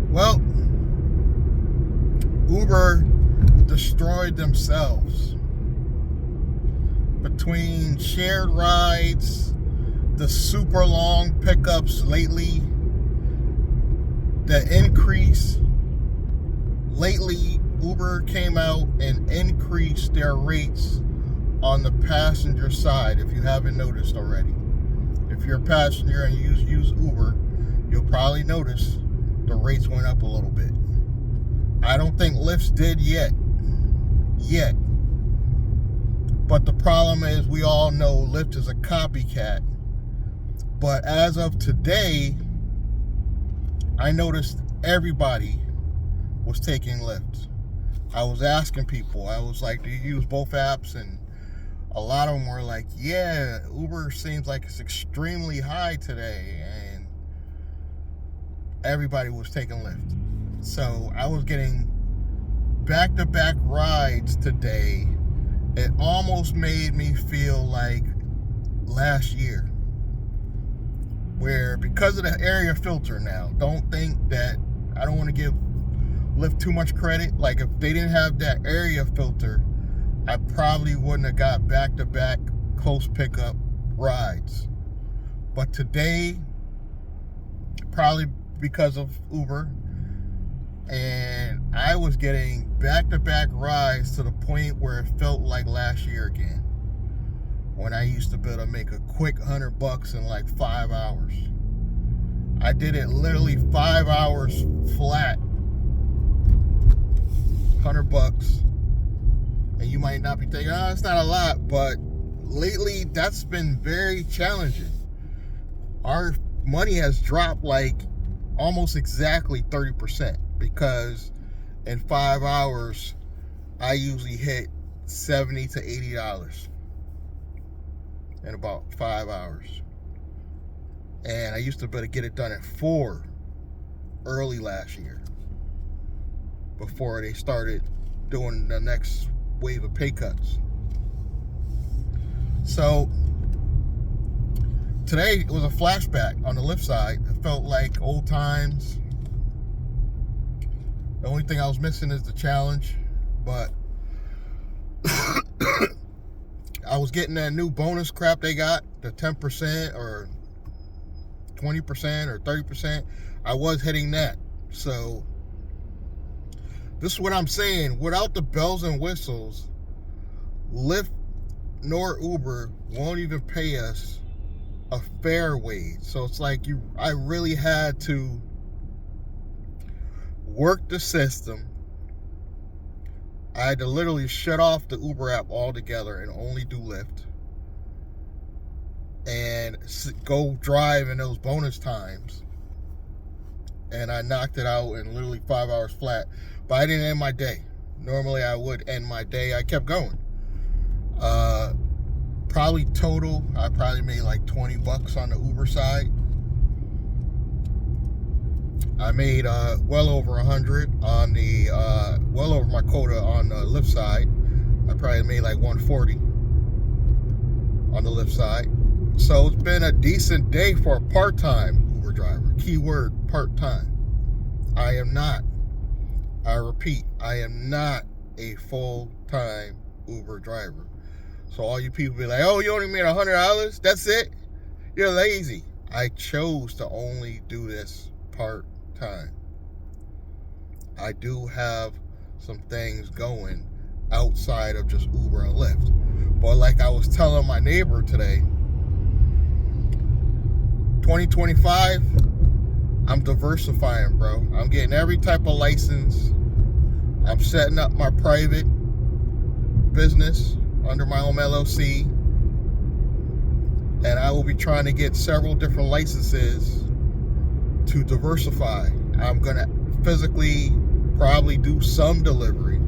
Well, Uber destroyed themselves between shared rides, the super long pickups lately, the increase. Lately, Uber came out and increased their rates on the passenger side, if you haven't noticed already. If you're a passenger and you use Uber, you'll probably notice the rates went up a little bit. I don't think Lyft did yet. But the problem is, we all know Lyft is a copycat. But as of today, I noticed everybody was taking Lyft. I was asking people, I was like, do you use both apps? And a lot of them were like, yeah, Uber seems like it's extremely high today. And everybody was taking Lyft. So I was getting back-to-back rides today. It almost made me feel like last year, where because of the area filter now, don't think that, I don't want to give Lyft too much credit. Like, if they didn't have that area filter, I probably wouldn't have got back-to-back close pickup rides. But today, probably because of Uber, and I was getting back-to-back rides to the point where it felt like last year again, when I used to be able to make a quick $100 in like 5 hours. I did it literally 5 hours flat, $100. And you might not be thinking, oh, it's not a lot, but lately that's been very challenging. Our money has dropped like almost exactly 30%, because in 5 hours I usually hit $70 to $80 in about 5 hours. And I used to be able to get it done at 4 early last year, before they started doing the next wave of pay cuts. So today it was a flashback on the Lyft side. It felt like old times. The only thing I was missing is the challenge, but I was getting that new bonus crap they got, the 10% or 20% or 30%. I was hitting that. So this is what I'm saying. Without the bells and whistles, Lyft nor Uber won't even pay us a fair wage. So it's like I really had to work the system. I had to literally shut off the Uber app altogether and only do Lyft, and go drive in those bonus times. And I knocked it out in literally 5 hours flat. But I didn't end my day. Normally I would end my day. I kept going. Probably total, I probably made like $20 on the Uber side. I made well over 100 on the well over my quota on the Lyft side. I probably made like 140 on the Lyft side. So it's been a decent day for a part-time Uber driver. Keyword, part-time. I repeat, I am not a full-time Uber driver. So all you people be like, oh, you only made $100? That's it? You're lazy. I chose to only do this part-time. I do have some things going outside of just Uber and Lyft. But like I was telling my neighbor today, 2025, I'm diversifying, bro. I'm getting every type of license. I'm setting up my private business under my own LLC. And I will be trying to get several different licenses to diversify. I'm going to physically probably do some delivery.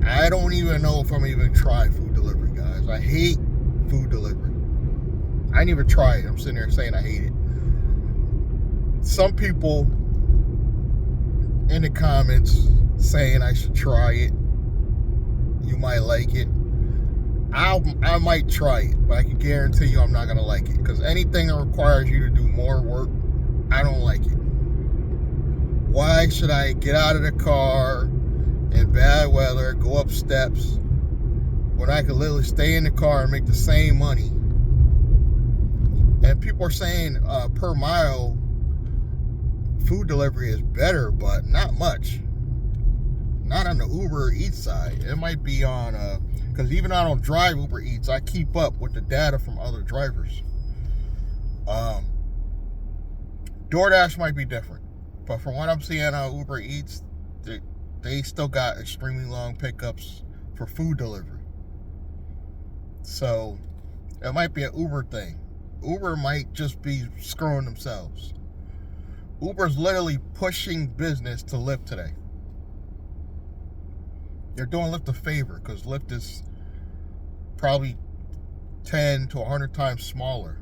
I don't even know if I'm even try food delivery, guys. I hate food delivery. I didn't even try it. I'm sitting there saying I hate it. Some people in the comments saying I should try it. You might like it. I might try it, but I can guarantee you I'm not going to like it. Because anything that requires you to do more work, I don't like it. Why why should I get out of the car in bad weather, go up steps, when I could literally stay in the car and make the same money? And people are saying per mile food delivery is better, but not much. Not on the Uber Eats side. It might be on, because even though I don't drive Uber Eats, I keep up with the data from other drivers. DoorDash might be different, but from what I'm seeing on Uber Eats, they still got extremely long pickups for food delivery. So it might be an Uber thing. Uber might just be screwing themselves. Uber's literally pushing business to Lyft today. They're doing Lyft a favor because Lyft is probably 10 to 100 times smaller.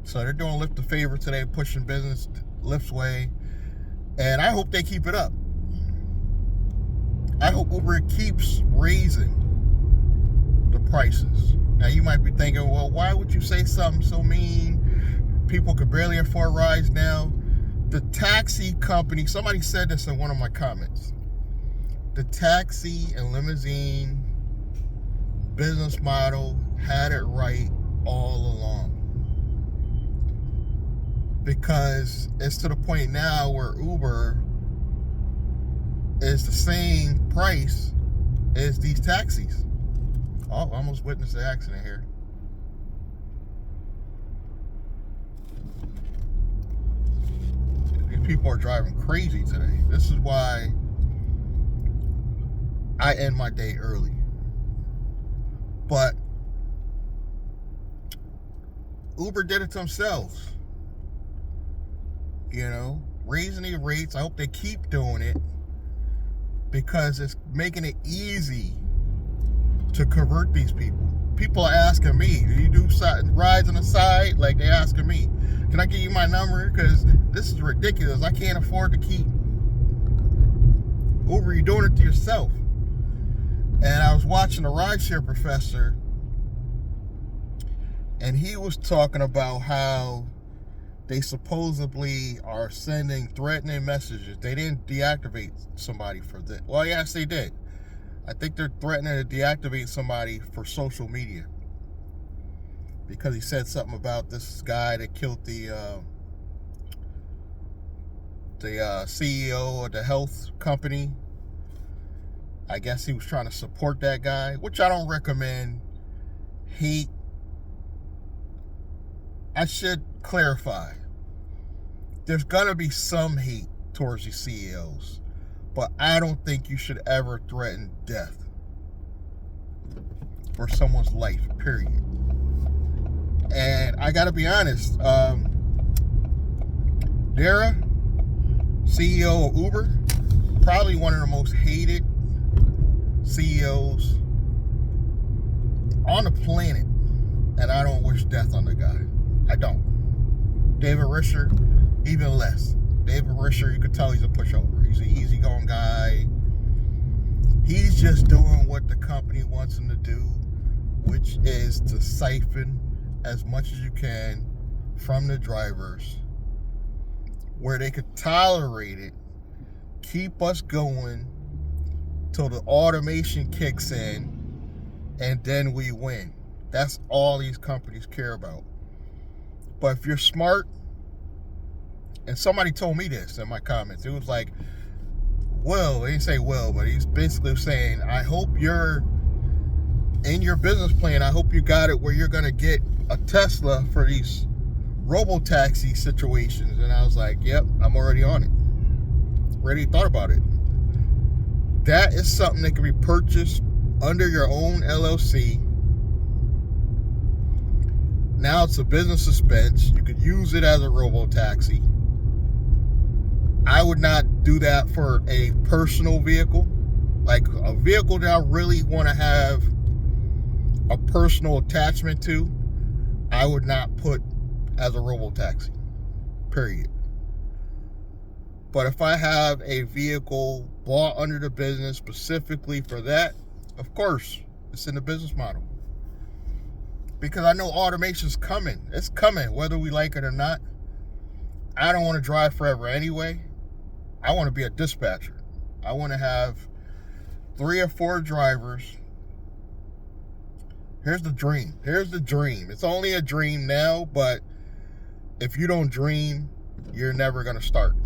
So they're doing Lyft a favor today, pushing business Lyft's way. And I hope they keep it up. I hope Uber keeps raising the prices. Now you might be thinking, well, why would you say something so mean? People could barely afford rides now. The taxi company, somebody said this in one of my comments. The taxi and limousine business model had it right all along. Because it's to the point now where Uber is the same price as these taxis. Oh, I almost witnessed an accident here. These people are driving crazy today. This is why I end my day early. But Uber did it to themselves. You know, raising the rates. I hope they keep doing it because it's making it easy to convert these people. People are asking me, do you do rides on the side? Like, they're asking me, can I give you my number? Because this is ridiculous. I can't afford to keep Uber. You're doing it to yourself. And I was watching the rideshare professor, and he was talking about how they supposedly are sending threatening messages. They didn't deactivate somebody for that. Well, yes, they did. I think they're threatening to deactivate somebody for social media because he said something about this guy that killed the CEO of the health company. I guess he was trying to support that guy, which I don't recommend. Hate. I should clarify. There's gonna be some hate towards these CEOs, but I don't think you should ever threaten death for someone's life, period. And I gotta be honest, Dara, CEO of Uber, probably one of the most hated CEOs on the planet, and I don't wish death on the guy. I don't. David Risher, even less. David Risher, you could tell he's a pushover. He's an easygoing guy. He's just doing what the company wants him to do, which is to siphon as much as you can from the drivers, where they could tolerate it, keep us going till the automation kicks in, and then we win. That's all these companies care about. But if you're smart, and somebody told me this in my comments, it was like, Will, they didn't say Will, but he's basically saying, I hope you're, in your business plan, I hope you got it where you're going to get a Tesla for these robo-taxi situations. And I was like, yep, I'm already on it. Already thought about it. That is something that can be purchased under your own LLC. Now it's a business expense. You could use it as a robo-taxi. I would not do that for a personal vehicle. Like a vehicle that I really want to have a personal attachment to, I would not put as a robo-taxi. Period. But if I have a vehicle bought under the business specifically for that, of course, it's in the business model. Because I know automation's coming. It's coming, whether we like it or not. I don't want to drive forever anyway. I want to be a dispatcher. I want to have 3 or 4 drivers. Here's the dream. It's only a dream now, but if you don't dream, you're never going to start.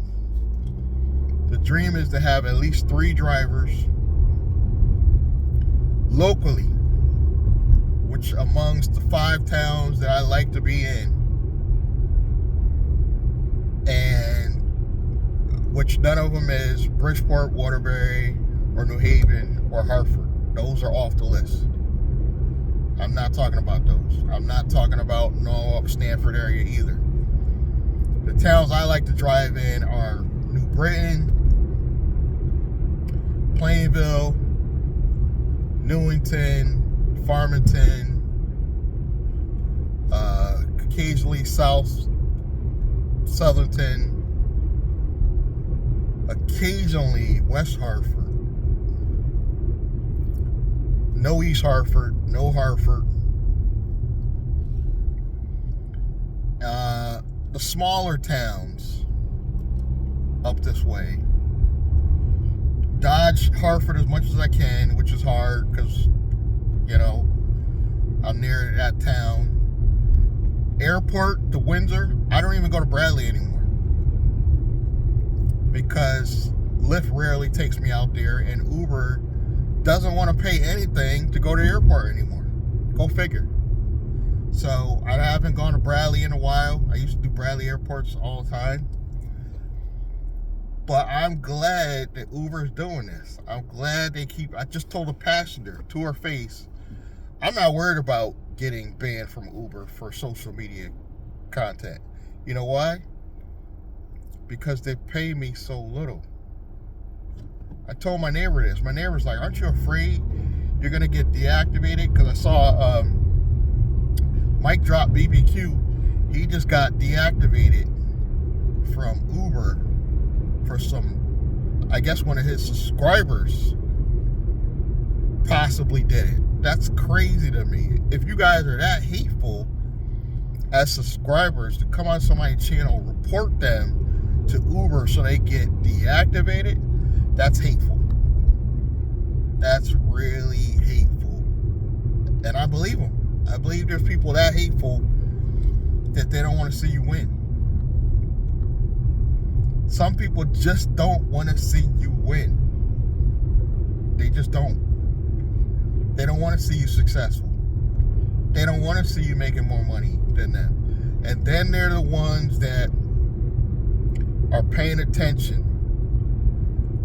The dream is to have at least 3 drivers locally, which amongst the 5 towns that I like to be in, and which none of them is Bridgeport, Waterbury, or New Haven, or Hartford. Those are off the list. I'm not talking about those. I'm not talking about no Stanford area either. The towns I like to drive in are New Britain, Plainville, Newington, Farmington, occasionally Southernton, occasionally West Hartford, no East Hartford, no Hartford. The smaller towns up this way. Dodge Hartford as much as I can, which is hard because, I'm near that town. Airport to Windsor, I don't even go to Bradley anymore because Lyft rarely takes me out there, and Uber doesn't want to pay anything to go to the airport anymore. Go figure. So I haven't gone to Bradley in a while. I used to do Bradley airports all the time. But I'm glad that Uber's doing this. I'm glad I just told a passenger to her face, I'm not worried about getting banned from Uber for social media content. You know why? Because they pay me so little. I told my neighbor this. My neighbor's like, aren't you afraid you're going to get deactivated? Because I saw Mike Drop BBQ. He just got deactivated from Uber for some, I guess one of his subscribers possibly did it. That's crazy to me. If you guys are that hateful as subscribers to come on somebody's channel, report them to Uber so they get deactivated, that's hateful. That's really hateful. And I believe them. I believe there's people that hateful that they don't want to see you win. Some people just don't want to see you win. They just don't. They don't want to see you successful. They don't want to see you making more money than them. And then they're the ones that are paying attention.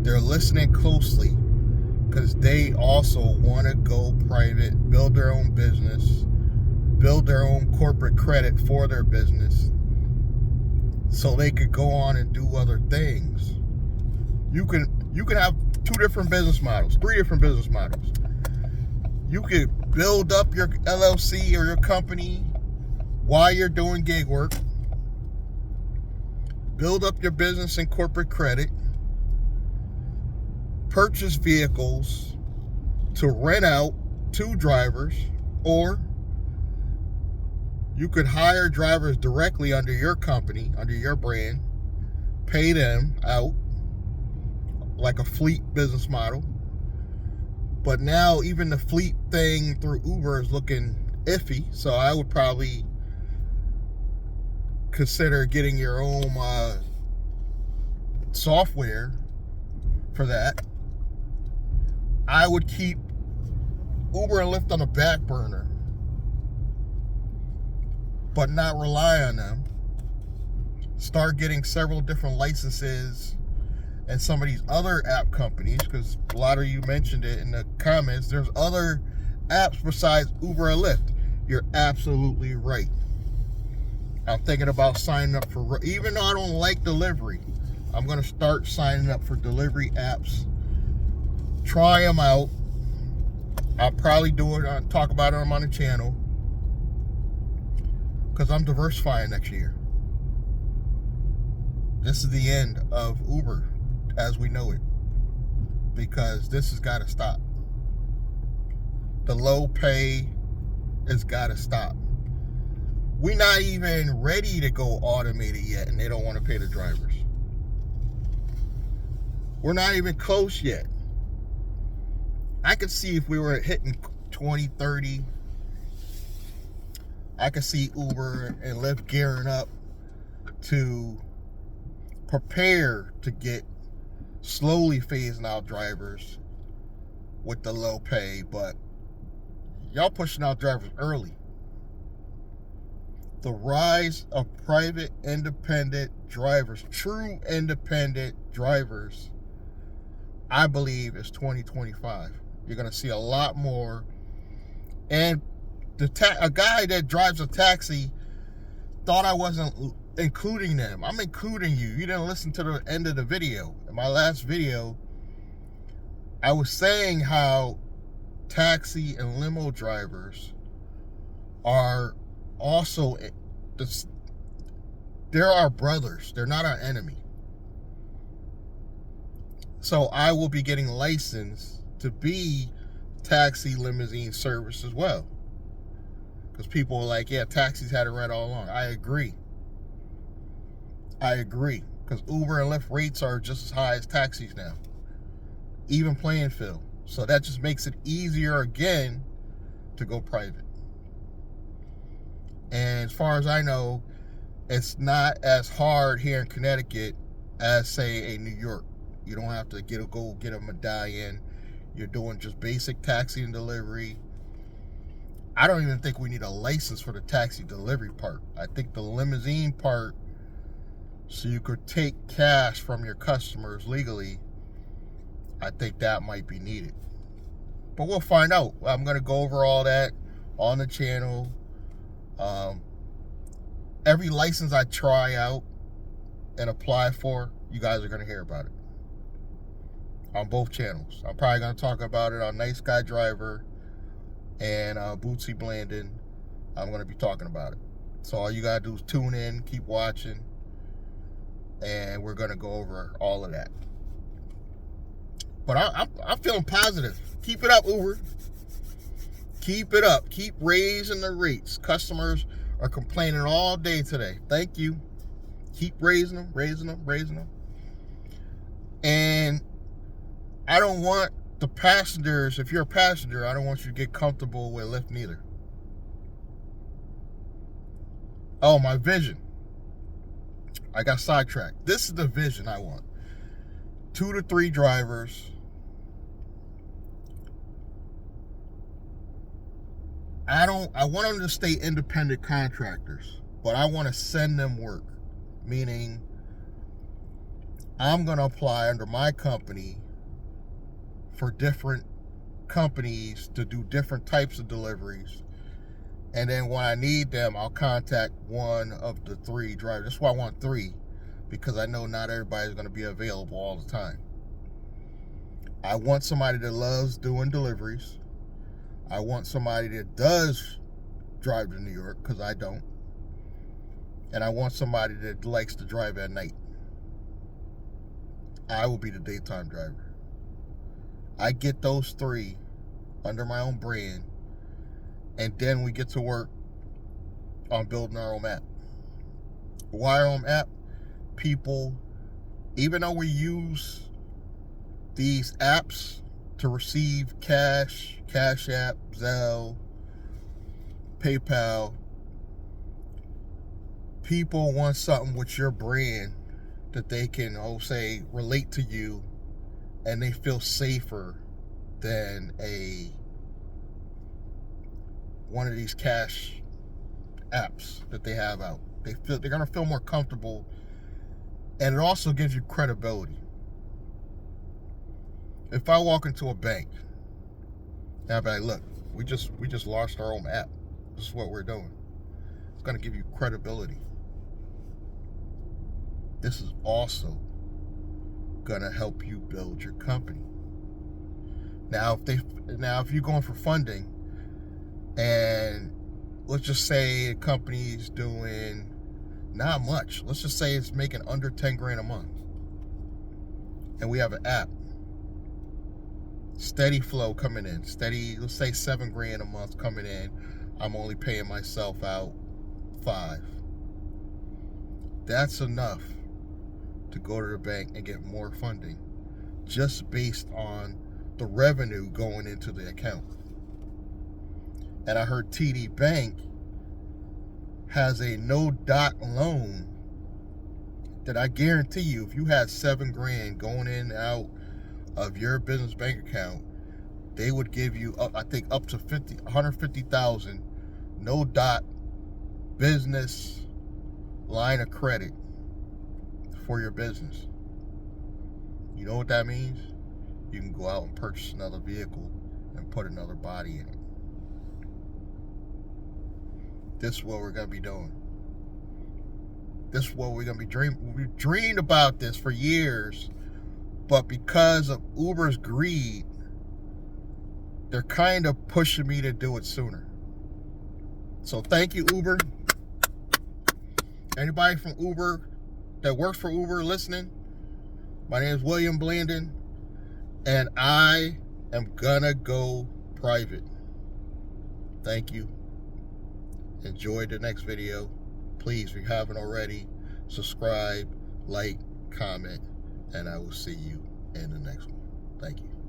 They're listening closely because they also want to go private, build their own business, build their own corporate credit for their business so they could go on and do other things. You can have 2 different business models, 3 different business models. You could build up your LLC or your company while you're doing gig work. Build up your business and corporate credit. Purchase vehicles to rent out to drivers, or you could hire drivers directly under your company, under your brand, pay them out like a fleet business model. But now even the fleet thing through Uber is looking iffy, so I would probably consider getting your own software for that. I would keep Uber and Lyft on the back burner, but not rely on them. Start getting several different licenses and some of these other app companies, because a lot of you mentioned it in the comments. There's other apps besides Uber and Lyft. You're absolutely right. I'm thinking about signing up for, even though I don't like delivery, I'm going to start signing up for delivery apps. Try them out. I'll probably do it, talk about them on the channel, because I'm diversifying next year. This is the end of Uber as we know it, because this has got to stop. The low pay has got to stop. We're not even ready to go automated yet, and they don't want to pay the drivers. We're not even close yet. I could see if we were hitting 20, 30, I could see Uber and Lyft gearing up to prepare to get slowly phasing out drivers with the low pay, but y'all pushing out drivers early. The rise of private independent drivers, true independent drivers, I believe is 2025. You're going to see a lot more. And a guy that drives a taxi thought I wasn't including them. I'm including you. You didn't listen to the end of the video. In my last video, I was saying how taxi and limo drivers are also, they're our brothers. They're not our enemy. So I will be getting licensed to be taxi limousine service as well. Because people are like, yeah, taxis had it right all along. I agree. Because Uber and Lyft rates are just as high as taxis now. Even playing field. So that just makes it easier again to go private. And as far as I know, it's not as hard here in Connecticut as, say, a New York. You don't have to go get a medallion. You're doing just basic taxi and delivery. I don't even think we need a license for the taxi delivery part. I think the limousine part, so you could take cash from your customers legally, I think that might be needed. But we'll find out. I'm going to go over all that on the channel. Every license I try out and apply for, you guys are going to hear about it on both channels. I'm probably going to talk about it on Nice Guy Driver and Bootsy Blandon. I'm going to be talking about it. So all you got to do is tune in, keep watching, and we're going to go over all of that. But I'm feeling positive. Keep it up, Uber. Keep it up. Keep raising the rates. Customers are complaining all day today. Thank you. Keep raising them. And I don't want the passengers, if you're a passenger, I don't want you to get comfortable with Lyft neither. Oh, my vision. I got sidetracked. This is the vision I want. 2 to 3 drivers. I want them to stay independent contractors, but I want to send them work. Meaning, I'm going to apply under my company for different companies to do different types of deliveries. And then when I need them, I'll contact one of the 3 drivers. That's why I want 3, because I know not everybody's going to be available all the time. I want somebody that loves doing deliveries. I want somebody that does drive to New York, because I don't. And I want somebody that likes to drive at night. I will be the daytime driver. I get those 3 under my own brand, and then we get to work on building our own app. Why our own app? People, even though we use these apps to receive cash, Cash App, Zelle, PayPal, people want something with your brand that they can, say, relate to you, and they feel safer than one of these cash apps that they have out. They're gonna feel more comfortable, and it also gives you credibility. If I walk into a bank and I'm like, look, we just launched our own app. This is what we're doing. It's gonna give you credibility. This is also gonna help you build your company. Now, if you're going for funding, and let's just say a company's doing not much. Let's just say it's making under 10 grand a month, and we have an app. Steady flow coming in. Steady, let's say 7 grand a month coming in. I'm only paying myself out 5. That's enough to go to the bank and get more funding. just based on the revenue going into the account. And I heard TD Bank has a no-dot loan that I guarantee you, if you had $7,000 going in and out of your business bank account, they would give you, I think, up to 150,000 no-dot business line of credit for your business. You know what that means? You can go out and purchase another vehicle and put another body in it. This is what we're going to be doing. This is what we're going to be dreaming. We've dreamed about this for years, but because of Uber's greed, they're kind of pushing me to do it sooner. So thank you, Uber. Anybody from Uber that works for Uber listening, my name is William Blandon, and I am gonna go private. Thank you. Enjoy the next video. Please, if you haven't already, subscribe, like, comment, and I will see you in the next one. Thank you.